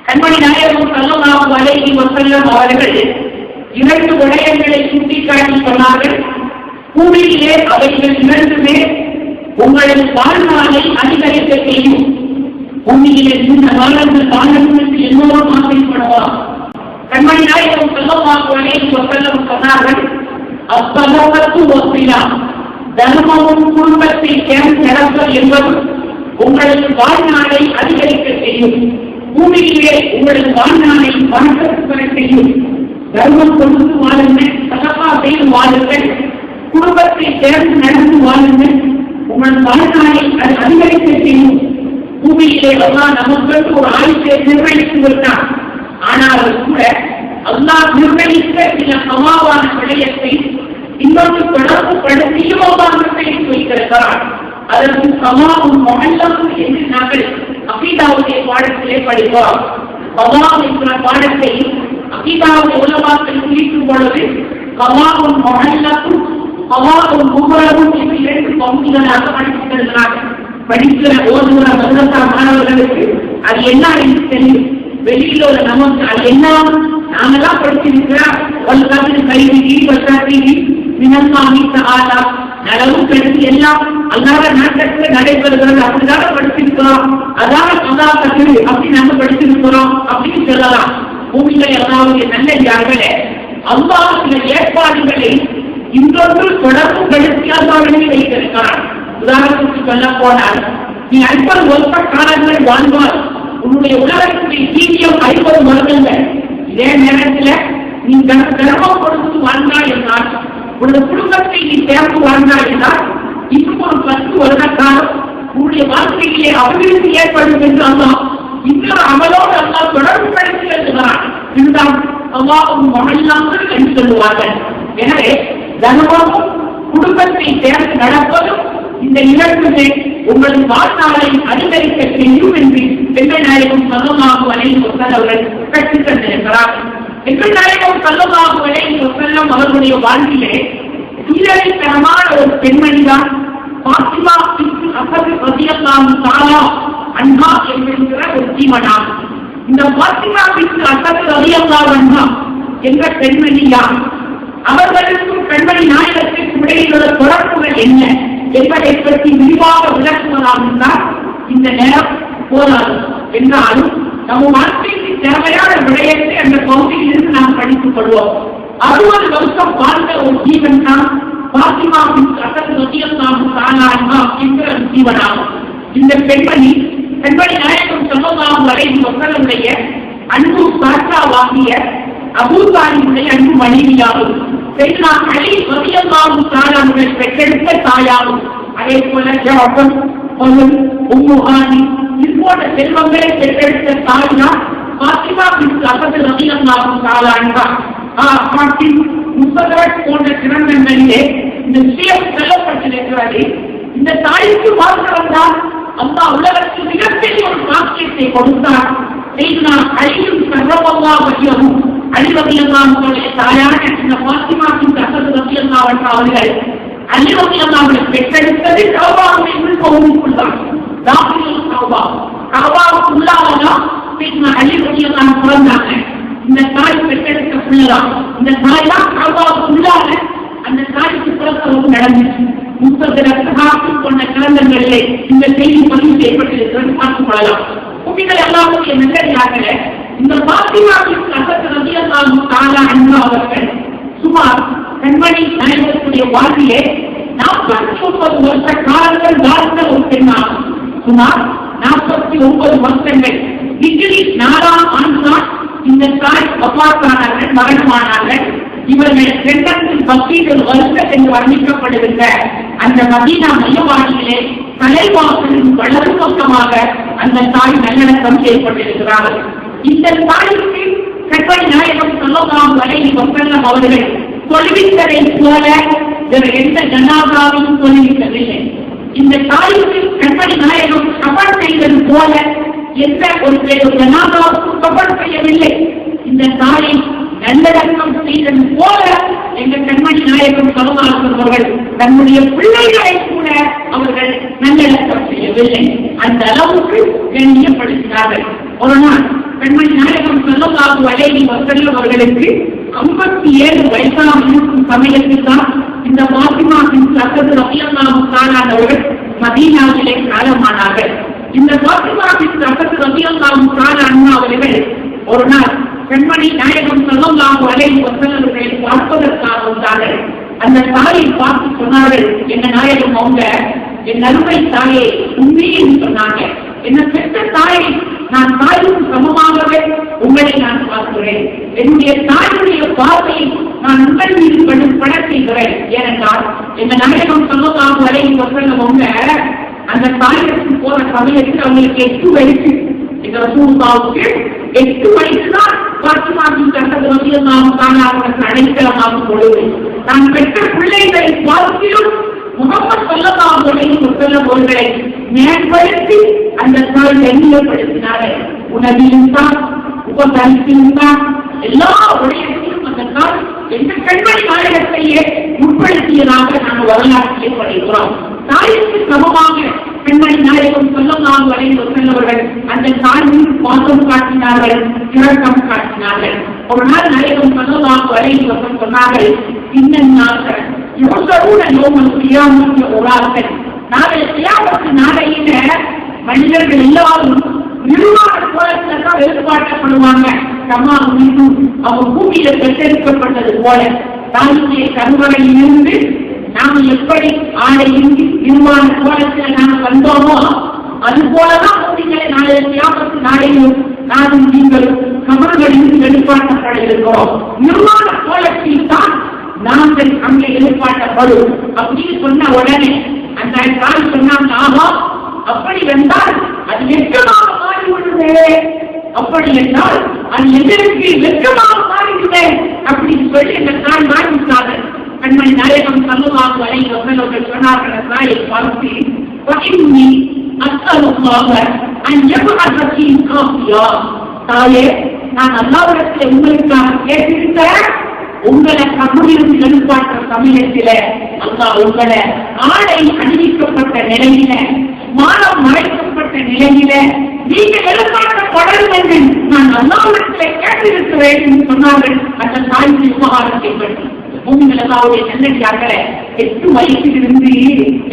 கண்மணி நாயகம் ஸல்லல்லாஹு அலைஹி வஸல்லம் அவர்கள் இரண்டு விடயங்களை சுட்டிக்காட்டி சொன்னார்கள். பூமியிலே அவைகள் இரண்டுமே உங்களது வாழ்நாளை அதிகரிக்க செய்யும். பூமியிலே இந்த காலங்கள் காலங்களுக்கு எல்லோரும் ஆசைப்படுவார். கண்மணி நாயகம் ஸல்லல்லாஹு அலைஹி வஸல்லம் சொன்னார்கள், அஸ்ஸலாத்து வஸ்ஸலாம், தர்மமும் குடும்பத்தை சேர்ந்தல் என்பது உங்களது வாழ்நாளை அதிகரிக்க செய்யும். பூமியிலே உங்களது வாழ்நாளை வணக்க செய்யும். தர்மம் கொடுத்து வாழுங்கள், சதகா செய்து வாழுங்கள், குடும்பத்தை சேர்ந்து நடந்து வாழுங்கள், உங்களது வாழ்நாளை அது அதிகரிக்க செய்யும். பூமியிலே அல்லாஹ் நமக்கு ஒரு ஆயுளை நிர்ணயித்து விட்டார். ஆனால் கூட அல்லாஹ் நிர்ணயித்த சில சமாவான விடயத்தை இன்னொரு தொடர்பு படுத்தியும் அல்லாஹ் நிர்ணயித்து வைத்திருக்கிறார். அதற்கு சமாவும் மொஹல்லம் என்று நாங்கள் அகீதாவுடைய பாடத்திலே படிப்போம். கமாம் என்ற பாடத்தை அகீதாவுடைய உலமாக்கள் குறிக்கும் பொழுது கமாவும் மொஹல்லத்தும் கமாவும் முகரவும் என்று இரண்டு பகுதிகளாக படித்திருக்கிறார்கள். படிக்கிற ஓதுகிற மதரசா மாணவர்களுக்கு அது என்ன என்று தெரியும். வெளியில் உள்ள நமக்கு அது என்ன நாங்கெல்லாம் படிச்சிருக்கிறோம். ஒரு கல்வி கல்வி வசாதி மினல்லாஹி தஆலா நலவு கல்வி எல்லாம் அல்லாஹ் நாட்டத்தில் நடைபெறுகிறது. அப்படிதான் படிச்சிருக்கிறோம். அதான் அல்லாஹ் கல்வி அப்படி நாங்க படிச்சிருக்கிறோம் அப்படின்னு சொல்லலாம். பூமியில அல்லாஹ்வுடைய நல்லடியார்களே, அல்லாஹ் சில ஏற்பாடுகளை இன்னொன்று தொடர்பு படுத்தியாளர்களை வைத்திருக்கிறார். உதாரணத்துக்கு சொல்ல போனால், நீ 50 வருஷ காலங்கள் வாழ்ந்தால் உன்னுடைய உலகத்துடைய ஜீவியம் 50 வருடங்கள். இதே நேரத்தில் நீ தர்மம் கொடுத்து வாழ்ந்தாய் என்றால், உன்னுடைய குடும்பத்தை நீ சேர்ந்து வாழ்ந்தாய் என்றால், இன்னும் ஒரு 10 வருட காலம் உன்னுடைய வாழ்க்கையிலே அபிவிருத்தி ஏற்படும் என்று அல்லாஹ் இன்னொரு அமலோடு அல்லாஹ் தொடர்பு படுத்தி எழுதுகிறான். இதுதான் அல்லாஹ்வும் மொஹல்லாங்கள் என்று சொல்லுவார்கள். எனவே தர்மமும் குடும்பத்தை சேர்ந்து நடப்பதும் இந்த இரண்டுமே உங்களது வாழ்நாளை அதிகரிக்க செய்யும் என்று எங்கள் நாயகம் ஸல்லல்லாஹு அலைஹி வஸல்லம் அவர்கள் கற்றுத் தந்திருக்கிறார்கள். எங்கள் நாயகம் ஸல்லல்லாஹு அலைஹி வஸல்லம் அவர்களுடைய வாழ்விலே சீரழித்தனமான ஒரு பெண்மணிதான் ஃபாத்திமா பின்த் அஸத் ரலியல்லாஹு தஆலா அன்ஹா என்கிற ஒரு ஜீவனார். இந்த ஃபாத்திமா பின்த் அஸத் ரலியல்லாஹு அன்ஹா என்ற பெண்மணி யார்? அவர்களுக்கும் பெண்மணி நாயகத்திற்கும் இடையில் உள்ள தொடர்புகள் என்ன என்பதை பற்றி விரிவாக விளக்குவதாக இருந்தால் இந்த நேரம் போராது. என்றாலும் நம்ம வாழ்க்கைக்கு தேவையான விடயத்தை அந்த பகுதியில் இருந்து நாம் படித்துக் கொள்வோம். 60 வருஷம் வாழ்ந்த ஒரு ஜீவன் தான் ஃபாத்திமா பின்த் அஸத் ரலியல்லாஹு தஆலா அன்ஹா என்கிற ஜீவனாகும். இந்த பெண்மணி நாயகம் ஸல்லல்லாஹு அலைஹி வஸல்லமுடைய அன்பு சாட்சாவாகிய அபூ தாலிபுடைய அன்பு மனைவியாகும். சையதுனா அலி ரலியல்லாஹு தஆலா அவர்கள் பெற்றெடுத்த தாயாகும். அதே போல ஜாஃபர், உம்மு ஹானி இது போன்ற செல்வங்களை பெற்றெடுத்த தாய்தான் ஃபாத்திமா பின்த் அஸத் ரலியல்லாஹு தஆலா அன்ஹா. முஸ்தத்ரக் போன்ற கிரந்தங்களிலே இந்த விஷயம் சொல்லப்பட்டிருக்கிறது. இந்த தாய்க்கு மாத்திரம்தான் அல்லாஹ் உலகத்தில் மிகப்பெரிய ஒரு பாக்கியத்தை கொடுத்தார். சையதுனா அலியும் ஸல்லல்லாஹு அலைஹி வஸல்லம் அலி ரலியல்லாஹு அன்ஹுடைய தாயான இந்த ஃபாத்திமா பின்த் அஸத் ரலியல்லாஹு அன்ஹா அவர்கள் அலி ரலியல்லாஹு அன்ஹு பெற்றெடுத்தது கஅபாவுக்குள் பகுதிக்குள்ளான். தாபில் கஅபா கஅபாவுக்குள்ளாதான் சையதுனா அலி ரலியல்லாஹு அன்ஹு பிறந்தாங்க. இந்த தாய் பெற்றெடுத்த பிள்ளைதான். இந்த தாய் தான் கஅபாவுக்குள்ளாக அந்த தாய்க்கு பிறந்தவங்க நடந்துச்சு. முஸ்தத்ரக் போன்ற கிரந்தங்களிலே இந்த செய்தி பதிவு செய்யப்பட்டிருக்கிறது பார்த்துக் கொள்ளலாம். உண்மைகள் எல்லாருடைய நல்லடியார்களே, இந்த ஃபாத்திமா பின்த் அஸத் ரலியல்லாஹு தஆலா அன்ஹா அவர்கள் சுமார் கண்மணி நாயகத்துடைய வாழ்விலே 49 வருஷ காலங்கள் வாழ்ந்த ஒரு பெண்ணாகும். சுமார் 49 வருஷங்கள். ஹிஜ்ரி 4ஆம் ஆண்டுதான் இந்த தாய் வஃபாத்தானார்கள், மரணமானார்கள். இவர்கள் இரண்டாம் பக்ரீதுல் வருஷம் என்று வர்ணிக்கப்படுகின்ற அந்த மதீனா மையவாடியிலே தலைவாசலின் வலது பக்கமாக அந்த தாய் நல்லடக்கம் செய்யப்பட்டிருக்கிறார்கள். இந்த தாய்க்கு கண்மணி நாயகம் ஸல்லல்லாஹு அலைஹி வஸல்லம் அவர்கள் தொழுவித்ததை போல வேறு எந்த ஜனாதாவையும் தொழுவித்ததில்லை. இந்த தாய்க்கு கண்மணி நாயகம் கபர் செய்தது போல எந்த ஒரு ஜனாதாவுக்கும் கபர் செய்யவில்லை. இந்த தாயை நல்லடக்கம் செய்தது போல எங்கள் கண்மணி நாயகம் ஸல்லல்லாஹு அலைஹி வஸல்லம் அவர்கள் தன்னுடைய பிள்ளைகளை கூட அவர்கள் நல்லடக்கம் செய்யவில்லை. அந்த அளவுக்கு கண்ணியப்படுத்தினார்கள். ஒரு நாள் பெண்மணி நாயகம் ஸல்லல்லாஹு அலைஹி வஸல்லம் அவர்களுக்கு 57 வயசாக இருக்கும் சமயத்தில் தான் இந்த ஃபாத்திமா பின்த் அஸ்அத் ரலியல்லாஹு தஆலா அவர்கள் மதீனாவிலே காலமானார்கள். இந்த ஃபாத்திமா பின்த் அஸ்அத் ரலியல்லாஹு தஆலா அவர்கள் ஒரு நாள் பெண்மணி நாயகம் ஸல்லல்லாஹு அலைஹி வஸல்லம் அவர்களை பார்ப்பதற்காக வந்தார்கள். அந்த தாயை பார்த்து சொன்னார்கள், என்ன நாயகம் அவங்க என் அருமை தாயை உண்மையை சொன்னாங்க. என்ன பெற்ற தாயை நான் தாயும் சமமாகவே உங்களை நான் பார்க்கிறேன். என்னுடைய தாயுடைய பார்வையை நான் உங்கள் மீது பட செய்கிறேன். ஏனென்றால் இந்த நாயகம் ஸல்லல்லாஹு அலைஹி வஸல்லம் அவங்க அந்த தாயத்துக்கு போற சமயத்தில் அவங்களுக்கு 8 வயசு. இந்த ரசூலுல்லாஹ்வுக்கு 8 வயசுதான் ஃபாத்திமா பின்த் அஸ்அத் ரலியல்லாஹு தஆலா அவர்கள் அடைக்கலமாக பொழுது நான் பெற்ற பிள்ளைகளை பார்த்திலும் முஹம்மது ஸல்லல்லாஹு அலைஹி வஸல்லம் அவர்களை மேம்படுத்தி அந்த தாய் கண்ணியப்படுத்தினார்கள். உணவிலும் தான் உபசரிப்பிலும் தான் எல்லா விடயத்திலும் அந்த தாய் எந்த பெண்மணி நாயகத்தையே உட்படுத்தியதாக நாங்கள் வரலாற்றிலே படிக்கிறோம். தாய்க்கு சமமாக பெண்மணி நாயகம் ஸல்லல்லாஹு அலைஹி வஸல்லம் அவர்கள் அந்த தாயின் பாசம் காட்டினார்கள், இரக்கம் காட்டினார்கள். ஒரு நாள் நாயகம் ஸல்லல்லாஹு அலைஹி வஸல்லம் சொன்னார்கள், இன்னன்னாஸ யுஹ்ஷரூன யௌமல் கியாமத்தி உராத்தன். நாளை கியாமத் நாளையில மனிதர்கள் எல்லாரும் நிர்வாண கோலத்தில் தான் வேறுபாட்டப்படுவாங்க. அவர் பூமியில பெற்றெடுக்கப்பட்டது போல தாயுடைய கருவறையில் இருந்து நாம் எப்படி ஆடையின்றி நிர்வாண கோலத்தில் நாம் வந்தோமோ அது போலதான் பூமிகளை நாளை கியாமத் நாளையும் நானும் நீங்களும் கபர்களில் வெளிப்பாட்டப்பட இருக்கிறோம். நிர்வாண கோலத்தில் தான் நாங்கள் அங்கே எதிர்பார்க்கப்படும் அப்படின்னு சொன்ன உடனே அந்த தாய் சொன்னாங்க, ஆமா அப்படி வந்தால் அது வெட்கமாக மாறிவிடுது, அப்படி என்றால் அது எதற்கு வெட்கமாக மாறிவிடுது அப்படின்னு சொல்லி அந்த தாய் மாறிவிட்டார்கள். பெண்மணி நாயகம் ஸல்லல்லாஹு அலைஹி வஸல்லம் அவர்கள் சொன்னார்கள், தாயை பார்த்து வஹின்னி அஸ்அலுல்லாஹ அன் யப்அஸகி காஃபியா. தாயே, நான் அல்லாஹ்விடத்தில் உங்களுக்காக கேட்டிருக்கிறேன், உங்களை கபரிலிருந்து எழுப்பாற்ற சமயத்தில அல்லாஹ் உங்களை ஆடை அணிவிக்கப்பட்ட நிலையில மானம் மறைக்கப்பட்ட நிலையில நீங்கள் எழுப்பாற்றப்படல் என்று நான் அல்லாஹ்விடத்திலே கேட்டிருக்கிறேன் என்று சொன்னார்கள். அந்த தாய்க்கு உபகாரத்தை பற்றி பூமிகள் அல்லாஹ்வுடைய நல்லடியார்களே, 8 வயசிலிருந்து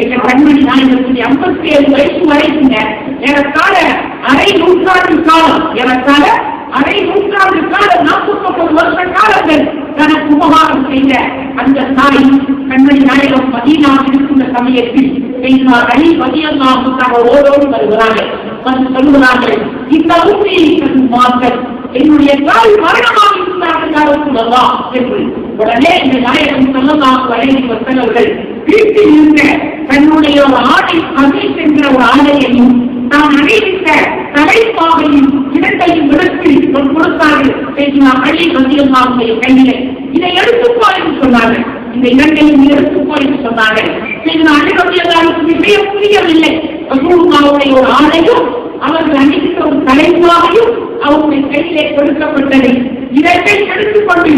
எங்க கண்மணி நாயகத்துடைய 57 வயசு வரைக்குங்க எனக்கால அரை நூற்றாண்டு காலம், எனக்கால அரை நூற்றாண்டு காலம் 49 வருஷ காலங்கள் தனக்கு உபகாரம் செய்த அந்த தாய் கண்மணி நாயகம் மதீனாவில் இருக்கின்ற சமயத்தில் அலி ரலியல்லாஹு தஆலா ஓடோடு வருகிறார்கள். வந்து சொல்லுகிறார்கள், இந்த உண்மையை மாற்றம் என்னுடைய தாய் மரணமாக இருக்கிறார்கள் என்று. உடனே இந்த நாயகம் ஸல்லல்லாஹு அலைஹி வஸல்லம் அவர்கள் வீட்டில் இருந்த தன்னுடைய ஒரு ஆடை கமீஸ் என்ற ஒரு ஆடையையும் தான் அணிவித்த தலைப்பாகையும் இரண்டையும் எடுத்து கொடுத்தார்கள். அலி ரலியல்லாஹு கையிலே இதை எடுத்துக்கோ என்று சொன்னார்கள். இந்த இரண்டையும் எடுத்துக்கோ என்று சொன்னார்கள். அலி ரலியல்லாஹு விஷயம் புரியவில்லை. ரசூலுல்லாஹ்வுடைய ஒரு ஆடையும் அவர்கள் அணிவித்த ஒரு தலைப்பாகையும் அவருடைய கையிலே கொடுக்கப்பட்டது. இதற்கை எடுத்துக்கொண்டு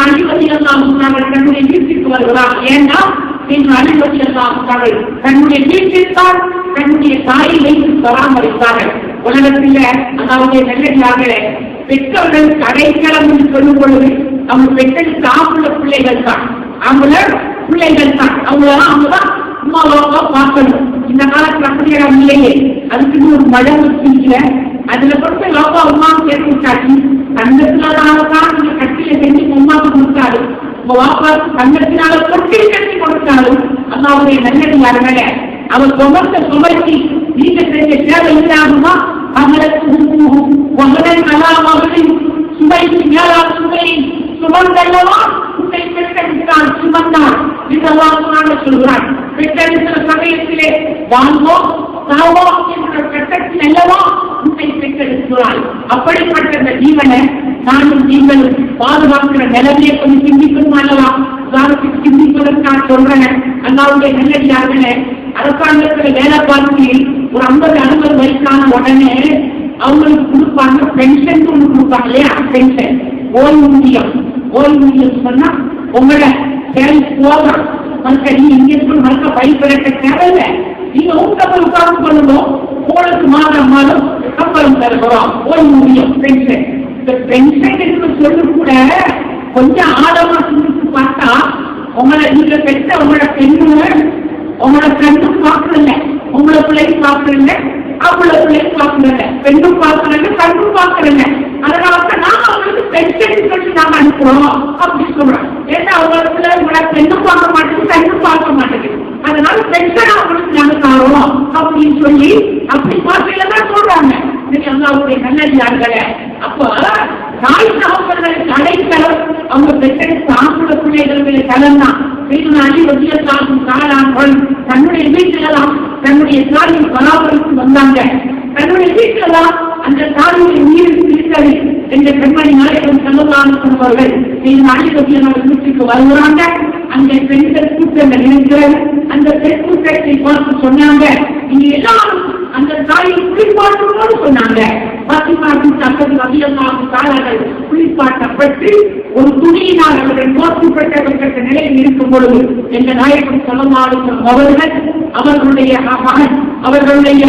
அலி ரலியல்லாஹு தன்னுடைய வீட்டிற்கு வருகிறார். ஏன்னா அலி ரலியல்லாஹு தன்னுடைய வீட்டிற்கால் தன்னுடைய தாயை வைத்து பராமரித்தார்கள். உலகத்தில் அதாவது நல்லடியாக பெற்றவர்கள் அடைக்கலம் என்று சொல்லும் பொழுது அவங்க பெற்றெடுத்து ஆம்பளை பிள்ளைகள் தான், ஆம்பளை பிள்ளைகள் தான், அவங்கதான் அம்மாவாக பார்க்கணும். இந்த காலத்தில் அப்படியே இல்லையே, அதுக்கு ஒரு மழை வச்சுக்கல அதுல பொறுத்த லோகா அம்மா சேர்த்து விட்டாச்சு. தங்கத்தினால்தான் நீங்க கட்டில செஞ்சு அம்மாவுக்கு கொடுத்தாரு, உங்க வாப்பாவுக்கு தங்கத்தினால பொட்டில் கட்டி கொடுத்தாலும் அம்மாவுடைய நல்லடியார்கள அவர் சுமத்த சுமத்தி நீங்க செஞ்ச சேவை இல்லாமமா அவங்களுக்கு மகன் கலாமகளின் சுமைக்கு மேலா சுமையை சுமந்தல்லவா உன்னை பெற்றெடுத்தான் சுமந்தான் இதெல்லாம் சொல்கிறான். பெற்றெடுக்கிற சமயத்திலே வாங்கோ தாவோ என்ற கட்டத்தில் அல்லவா உன்னை பெற்றெடுக்கிறான். அப்படிப்பட்ட அந்த ஜீவனை நானும் நீங்களும் பாதுகாக்கிற நிலைமையை கொஞ்சம் சிந்திக்கணும் அல்லவா? உதாரணத்துக்கு சிந்திப்பதற்கான சொல்றேன். அல்லாவுடைய நல்லடியார்களே, அரசாங்கத்தில் வேலை பார்த்து ஒரு 50-60 வயசான உடனே அவங்களுக்கு கொடுப்பாங்க பென்ஷன் ஒன்று கொடுப்பாங்க இல்லையா? பென்ஷன் ஓய்வூதியம். ஓய்வூதியம் சொன்னா உங்களோட செயல் போதும் மறுக்க நீ இங்கே மறுக்க பயன்படுத்த தேவையில்லை. நீங்க உட்கார்ந்து பண்ணுவோம் உங்களுக்கு மாதம் மாதம் சம்பளம் தருகிறோம், ஓய்வூதியம், பென்ஷன். இந்த பென்ஷன் என்று சொல்லு கூட கொஞ்சம் ஆழமா சிந்தித்து பார்த்தா, உங்களை நீங்க பெற்ற உங்களோட பெண்ணு உங்களோட கண்ணும் பார்க்கல, உங்களை பிள்ளையும் பார்க்கல, அவங்கள பிள்ளையும் பார்க்கல, பெண்ணும் பார்க்கல, கண்ணும் பார்க்கல. அதனால நாங்க அவங்களுக்கு பென்ஷன் சொல்லி நாங்க அனுப்புறோம் அப்படின்னு சொல்றோம். ஏன்னா அவங்களுக்கு உங்களோட பெண்ணும் பார்க்க மாட்டேங்குது, கண்ணும் பார்க்க மாட்டேங்குது. அதனால பென்ஷன் அவங்களுக்கு நாங்க தரோம் அப்படின்னு சொல்லி அப்படி பார்க்கையில தான் சொல்றாங்க. அவங்களுடைய நல்லடியார்களே, அப்போ தாய் சகோதரர்கள் கடைத்தளம் அவங்க பெற்றெடுத்த ஆம்பளை பிள்ளைகளுடைய தளம் தான். அழிவதியாகும் காலாண்கள் தன்னுடைய வீட்டிலெல்லாம் தன்னுடைய தாயின் பராமரித்து வந்தாங்க. தன்னுடைய வீட்டிலெல்லாம் அந்த தாயுடைய உயிர் இருக்கிறது என்ற பெண்மணி நாயகம் செல்லலாம் சொன்னவர்கள் அழிவதியான வீட்டுக்கு வருகிறாங்க. அந்த பெண்கள் கூட்டங்கள் இருக்கிறது. அந்த பெண் கூட்டத்தை பார்த்து சொன்னாங்க, இங்க எல்லாரும் அந்த தாயை குளிப்பாட்டோடு சொன்னாங்க. குளிப்பாட்டப்பட்டு ஒரு துணியினால் அவர்கள் போற்றப்பட்ட நிலையில் இருக்கும் பொழுது என்ற நாயகம் சொல்லமாடும் அவர்கள் அவர்களுடைய மகன் அவர்களுடைய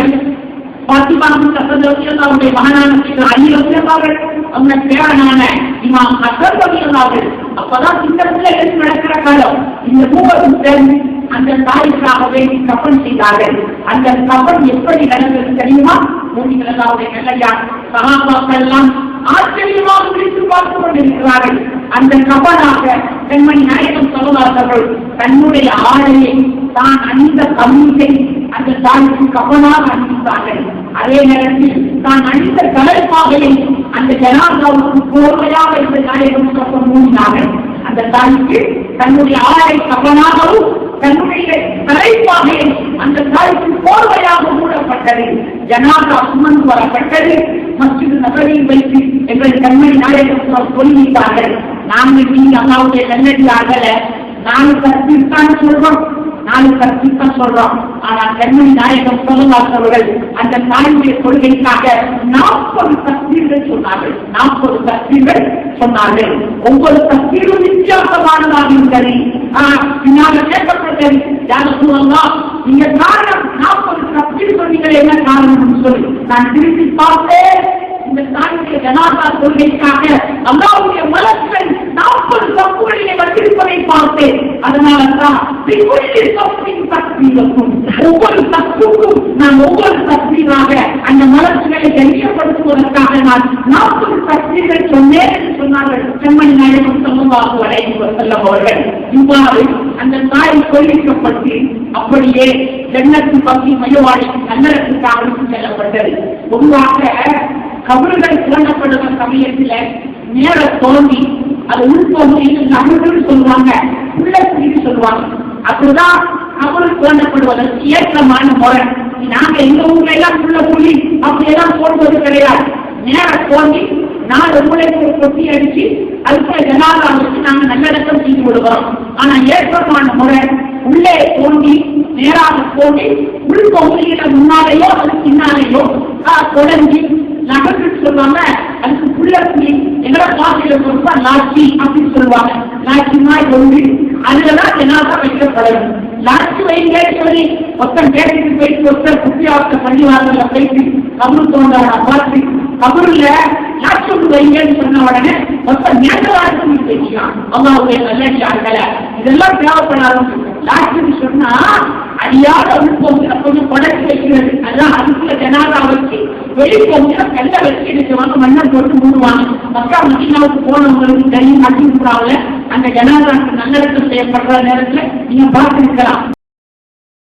அவருடைய மகனான அழிவர்கள் அவங்க பேரனான இமாம் அசர்வர்கள் அப்பதான் இந்த பிள்ளைகள் நடக்கிற காலம். இந்த மூவரும் சேர்ந்து அந்த தாய்க்காக வேண்டி கப்பன் செய்தார்கள். அந்த கப்பன் எப்படி நடந்தது தெரியுமா? மூடிகளுடைய நல்லையா சகாபாக்கள் எல்லாம் ஆச்சரியமாக பிடித்து பார்த்து கொண்டிருக்கிறார்கள். அந்த கப்பனாக பெண்மணி நாயகம் சொல்லுவார்கள் தன்னுடைய ஆடையை தான் அணிந்த கம்மியை அந்த தாய்க்கு கப்பனாக அணிந்தார்கள். அதே நேரத்தில் தான் அணிந்த தலைப்பாகையை அந்த ஜனாதாவுக்கு போர்வையாக இந்த நாயகம் கப்பன் மூடினார்கள். அந்த தாய்க்கு தன்னுடைய ஆடை கப்பனாகவும் தன்னுடைய தலைப்பாகையை அந்த தாய்க்கு போர்வையாக மூடப்பட்டது. ஜனாதா சுமந்து வரப்பட்டது. மஸ்ஜித் நபரில் வைத்து எங்கள் கண்மணி நாயகம் சொல்லிவிட்டார்கள். நாங்கள் நீங்க அல்லாவுடைய நல்லடியார்கள 4 கருத்தான் சொல்றோம், 4 கருத்தான் சொல்றோம். ஆனால் கண்மணி நாயகம் சொல்லுவார்கள் அந்த தாயுடைய கொள்கைக்காக 40 தஸ்பீர்கள் சொன்னார்கள். 40 தஸ்பீர்கள் சொன்னார்கள். ஒவ்வொரு தஸ்பீரும் வித்தியாசமானதாக இருந்தது. பின்னால் கேட்கப்பட்டது, யாரும் சொல்லலாம் நீங்க காரணம் 40 தஸ்பீர் சொன்னீர்கள், என்ன காரணம் சொல்லி நான் திருப்பி பார்த்தேன். இந்த தாயுடைய ஜனாதா கொள்கைக்காக அல்லாஹ்வுடைய மலக்கள் 40 தப்புகளிலே வந்திருப்பதை பார்த்தேன். அதனால்தான் ஒவ்வொரு தப்புக்கும் நான் ஒவ்வொரு தஸ்பீராக அந்த மலர்ச்சிகளை தெரியப்படுத்துவதற்காக நான் 40 தஸ்பீர்கள் சொன்னேன் என்று சொன்னார்கள். பெண்மணி நாயகம் ஸல்லல்லாஹு அலைஹி வஸல்லம் அவர்கள். இவ்வாறு அந்த தாய் கொள்கைக்கப்பட்டு அப்படியே ஜன்னத்தின் பகுதி மையவாடி நல்லறத்துக்காக செல்லப்பட்டது. பொதுவாக கபறுகள் தோண்டப்படுகிற சமயத்தில் நேர தோண்டி அது உள்பகுதியில் நகர்கள் சொல்லுவாங்க, உள்ளத்துக்கு சொல்லுவாங்க. அப்படிதான் கபறு தோண்டப்படுவதற்கு ஏற்றமான முறை. நாங்க எங்க ஊர்ல எல்லாம் உள்ள புள்ளி அப்படியெல்லாம் போடுவது கிடையாது. நேர தோண்டி 4 மூலைக்கு கொட்டி அடிச்சு அதுக்கு ஜனாதா வச்சு நாங்க நல்லடக்கம் செய்து விடுவோம். ஆனா ஏற்றமான முறை உள்ளே தோண்டி நேராக தோண்டி உள்பகுதியில முன்னாலேயோ அது பின்னாலேயோ தொடங்கி நகர்கள் சொல்லுவாங்க. அதுக்கு புள்ள புள்ளி எங்களோட பாசியில கொடுத்தா லாட்சி அப்படின்னு சொல்லுவாங்க. லாட்சி மாதிரி ஒன்று அதுலதான் ஜனாதா வைக்கப்படணும். லாட்சி வைங்க சொல்லி ஒருத்தன் கேட்டுக்கு போயிட்டு ஒருத்தர் குட்டியாவத்த பள்ளிவாசல்ல போயிட்டு கபரு தோண்டாரா பார்த்து கபருல லாட்சி ஒன்று வைங்கன்னு சொன்ன உடனே ஒருத்தர் நேரவாரத்துக்கு பேசிக்கலாம். அம்மாவுடைய நல்ல இதெல்லாம் தேவைப்படாத லாட்சின்னு சொன்னா அடியாத உள்போங்க கொஞ்சம் கொடைச்சி வைக்கிறது. அதான் அதுக்குள்ள ஜனாதா வச்சு வெளிப்போங்க கல்ல வச்சு எடுத்துவாங்க, மண்ணை போட்டு மூடுவாங்க. மக்கா மதீனாவுக்கு போனவங்களுக்கு தெரியும். மதிப்புறாவில் அந்த ஜனாதாவுக்கு நல்லடக்கம் செய்யப்படுற நேரத்தில் நீங்க பார்த்துருக்கலாம்.